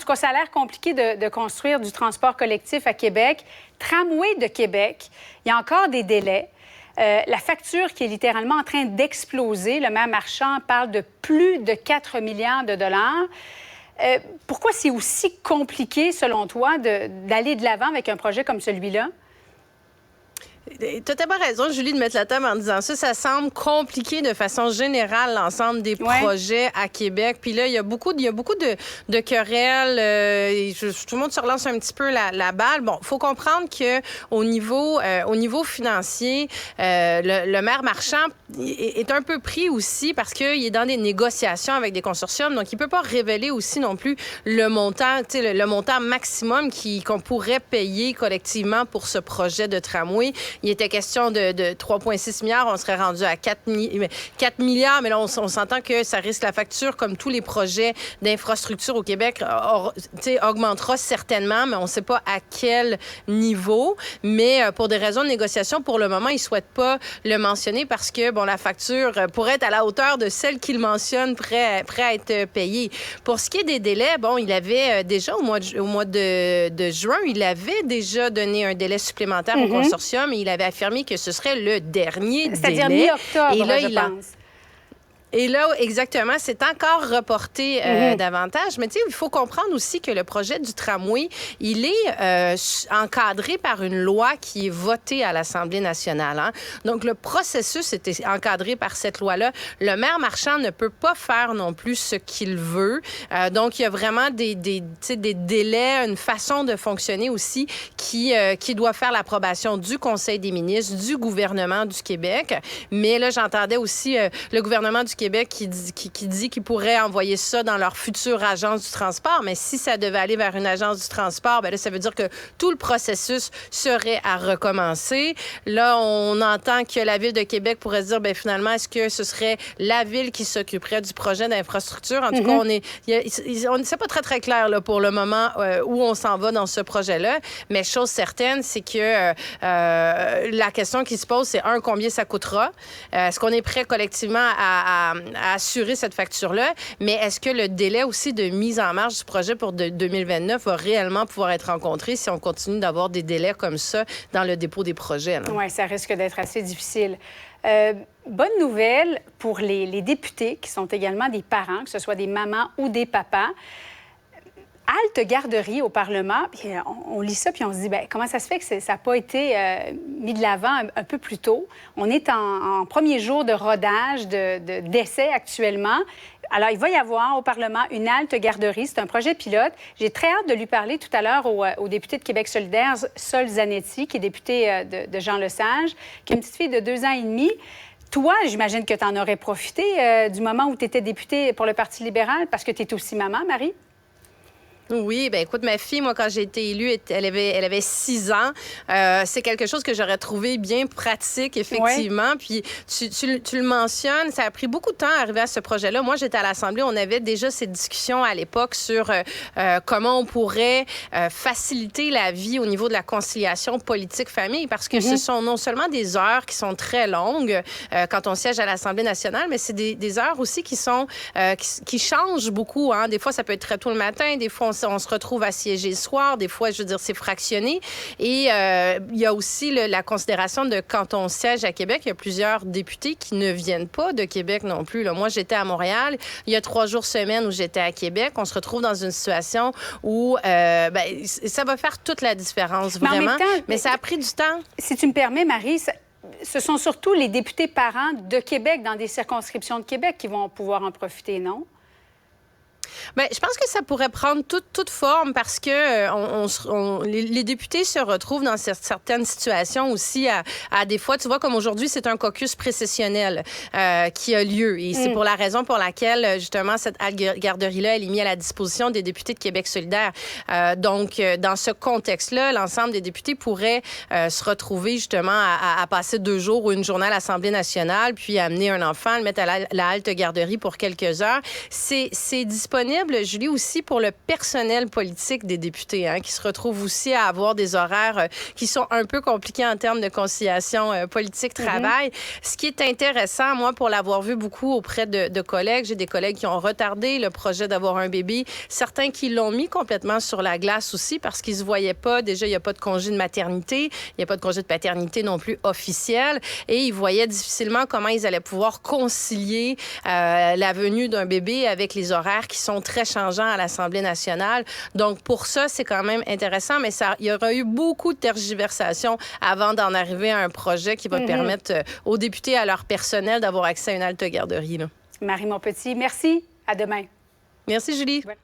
cas, ça a l'air compliqué de construire du transport collectif à Québec. Tramway de Québec, il y a encore des délais. La facture qui est littéralement en train d'exploser. Le maire Marchand parle de plus de 4 milliards de dollars. Pourquoi c'est aussi compliqué, selon toi, d'aller de l'avant avec un projet comme celui-là? Tu as totalement raison, Julie, de mettre la table en disant ça. Ça semble compliqué de façon générale, l'ensemble des projets à Québec. Puis là, il y a beaucoup de querelles. Tout le monde se relance un petit peu la balle. Bon, il faut comprendre qu'au niveau financier, le maire Marchand est un peu pris aussi parce qu'il est dans des négociations avec des consortiums. Donc, il ne peut pas révéler aussi non plus le montant, le montant maximum qu'on pourrait payer collectivement pour ce projet de tramway. Il était question de 3,6 milliards. On serait rendu à 4 milliards. Mais là, on s'entend que ça risque la facture, comme tous les projets d'infrastructure au Québec, augmentera certainement, mais on ne sait pas à quel niveau. Mais pour des raisons de négociation, pour le moment, ils ne souhaitent pas le mentionner parce que, bon, la facture pourrait être à la hauteur de celle qu'il mentionne prêt à être payée. Pour ce qui est des délais, bon, il avait déjà, au mois de juin, il avait déjà donné un délai supplémentaire au consortium et il avait affirmé que ce serait le dernier délai. C'est-à-dire mi-octobre, je pense. Et là, exactement, c'est encore reporté davantage. Mais tu sais, il faut comprendre aussi que le projet du tramway, il est encadré par une loi qui est votée à l'Assemblée nationale. Hein? Donc, le processus était encadré par cette loi-là. Le maire Marchand ne peut pas faire non plus ce qu'il veut. Donc, il y a vraiment des délais, une façon de fonctionner aussi qui doit faire l'approbation du Conseil des ministres, du gouvernement du Québec. Mais là, j'entendais aussi le gouvernement du Québec qui dit qu'il pourrait envoyer ça dans leur future agence du transport. Mais si ça devait aller vers une agence du transport, bien là, ça veut dire que tout le processus serait à recommencer. Là, on entend que la Ville de Québec pourrait se dire, bien finalement, est-ce que ce serait la Ville qui s'occuperait du projet d'infrastructure? En tout cas, c'est pas très, très clair là, pour le moment où on s'en va dans ce projet-là. Mais chose certaine, c'est que la question qui se pose, c'est combien ça coûtera? Est-ce qu'on est prêt collectivement à assurer cette facture-là, mais est-ce que le délai aussi de mise en marche du projet pour 2029 va réellement pouvoir être rencontré si on continue d'avoir des délais comme ça dans le dépôt des projets? Oui, ça risque d'être assez difficile. Bonne nouvelle pour les députés qui sont également des parents, que ce soit des mamans ou des papas. Halte garderie au Parlement, puis on lit ça, puis on se dit, bien, comment ça se fait que ça n'a pas été mis de l'avant un peu plus tôt? On est en premier jour de rodage, d'essai actuellement. Alors, il va y avoir au Parlement une halte garderie. C'est un projet pilote. J'ai très hâte de lui parler tout à l'heure au député de Québec solidaire, Sol Zanetti, qui est député de Jean Lesage, qui a une petite fille de 2 ans et demi. Toi, j'imagine que tu en aurais profité du moment où tu étais députée pour le Parti libéral, parce que tu es aussi maman, Marie? Oui, bien écoute, ma fille, moi, quand j'ai été élue, elle avait 6 ans. C'est quelque chose que j'aurais trouvé bien pratique, effectivement. Puis tu le mentionnes, ça a pris beaucoup de temps à arriver à ce projet-là. Moi, j'étais à l'Assemblée, on avait déjà ces discussions à l'époque sur comment on pourrait faciliter la vie au niveau de la conciliation politique-famille, parce que ce sont non seulement des heures qui sont très longues quand on siège à l'Assemblée nationale, mais c'est des heures aussi qui sont qui changent beaucoup. Hein. Des fois, ça peut être très tôt le matin, des fois, on se retrouve à siéger le soir. Des fois, je veux dire, c'est fractionné. Et il y a aussi la considération de quand on siège à Québec, il y a plusieurs députés qui ne viennent pas de Québec non plus. Là. Moi, j'étais à Montréal. Il y a 3 jours semaine où j'étais à Québec. On se retrouve dans une situation où ça va faire toute la différence, vraiment. Mais ça a pris du temps. Si tu me permets, Marie, ce sont surtout les députés parents de Québec, dans des circonscriptions de Québec, qui vont pouvoir en profiter, non? Bien, je pense que ça pourrait prendre toute forme parce que les députés se retrouvent dans certaines situations aussi à des fois, tu vois, comme aujourd'hui, c'est un caucus précessionnel qui a lieu. Et c'est pour la raison pour laquelle, justement, cette garderie-là, elle est mise à la disposition des députés de Québec solidaire. Donc, dans ce contexte-là, l'ensemble des députés pourraient se retrouver, justement, à passer 2 jours ou une journée à l'Assemblée nationale, puis amener un enfant, le mettre à la halte garderie pour quelques heures. C'est disponible disponible, Julie, aussi pour le personnel politique des députés, hein, qui se retrouvent aussi à avoir des horaires qui sont un peu compliqués en termes de conciliation politique-travail. Ce qui est intéressant, moi, pour l'avoir vu beaucoup auprès de collègues, j'ai des collègues qui ont retardé le projet d'avoir un bébé, certains qui l'ont mis complètement sur la glace aussi parce qu'ils se voyaient pas. Déjà, il n'y a pas de congé de maternité, il n'y a pas de congé de paternité non plus officiel et ils voyaient difficilement comment ils allaient pouvoir concilier la venue d'un bébé avec les horaires qui sont très changeants à l'Assemblée nationale. Donc, pour ça, c'est quand même intéressant, mais il y aura eu beaucoup de tergiversations avant d'en arriver à un projet qui va permettre aux députés, à leur personnel, d'avoir accès à une halte garderie. Là. Marie Montpetit, merci. À demain. Merci, Julie. Ouais.